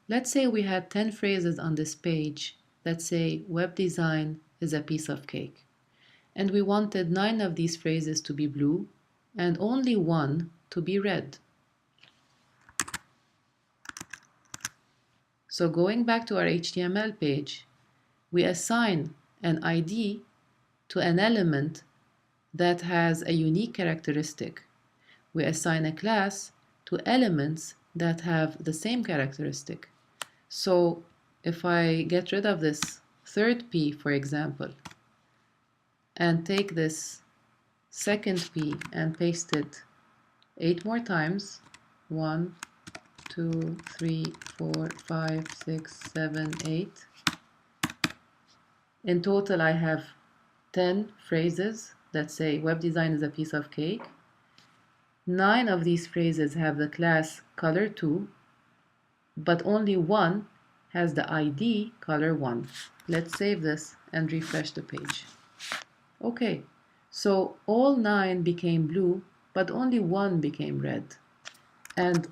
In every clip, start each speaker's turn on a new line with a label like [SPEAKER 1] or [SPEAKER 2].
[SPEAKER 1] Let's say we had 10 phrases on this page that say web design is a piece of cake. And we wanted 9 of these phrases to be blue and only 1 to be red. So going back to our HTML page, we assign an ID to an element that has a unique characteristic. We assign a class to elements that have the same characteristic. So if I get rid of this third P, for example, and take this second P and paste it 8 more times, 1, 2, 3, 4, 5, 6, 7, 8. In total, I have 10 phrases that say web design is a piece of cake. 9 of these phrases have the class color2, but only 1 has the ID color1. Let's save this and refresh the page. Okay, so all 9 became blue, but only 1 became red. And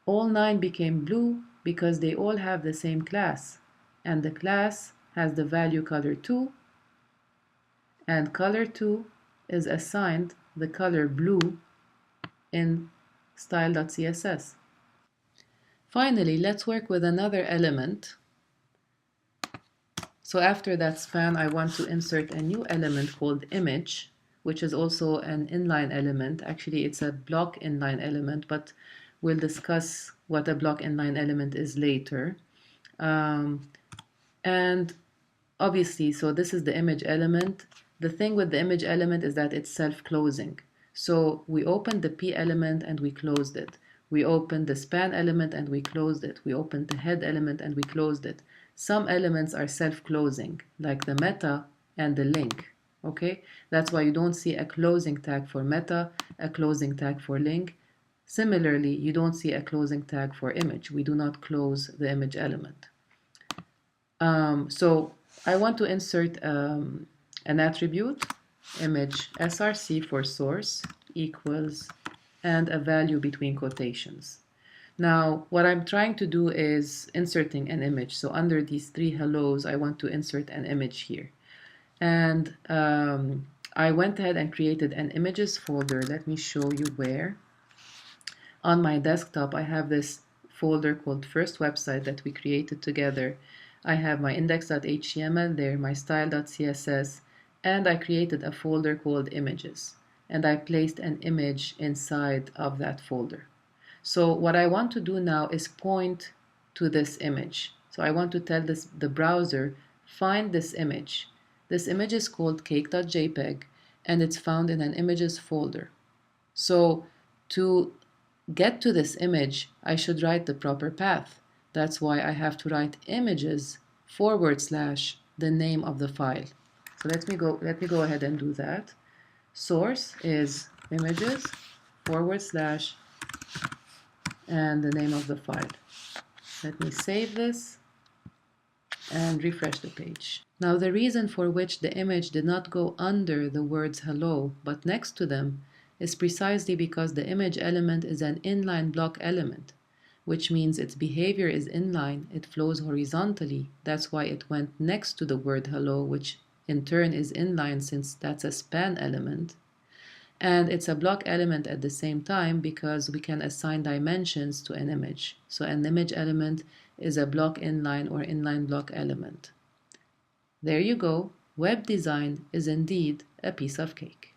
[SPEAKER 1] all 9 became blue because they all have the same class. And the class has the value color2, and color2 is assigned the color blue in style.css. Finally, let's work with another element. So after that span, I want to insert a new element called image, which is also an inline element. Actually, it's a block inline element, but we'll discuss what a block inline element is later. And obviously, so this is the image element. The thing with the image element is that it's self-closing. So we opened the P element and we closed it. We opened the span element and we closed it. We opened the head element and we closed it. Some elements are self-closing, like the meta and the link. Okay, that's why you don't see a closing tag for meta, a closing tag for link. Similarly, you don't see a closing tag for image. We do not close the image element. So I want to insert an attribute, image src for source equals, and a value between quotations. Now, what I'm trying to do is inserting an image. So under these 3 hellos, I want to insert an image here. And I went ahead and created an images folder. Let me show you where. On my desktop, I have this folder called first website that we created together. I have my index.html there, my style.css, and I created a folder called images. And I placed an image inside of that folder. So what I want to do now is point to this image. So I want to tell the browser, find this image. This image is called cake.jpg, and it's found in an images folder. So to get to this image, I should write the proper path. That's why I have to write images / the name of the file. So let me go ahead and do that. Source is images / and the name of the file. Let me save this and refresh the page. Now the reason for which the image did not go under the words hello but next to them is precisely because the image element is an inline block element, which means its behavior is inline, it flows horizontally. That's why it went next to the word hello, which in turn is inline since that's a span element. And it's a block element at the same time because we can assign dimensions to an image. So an image element is a block inline or inline block element. There you go. Web design is indeed a piece of cake.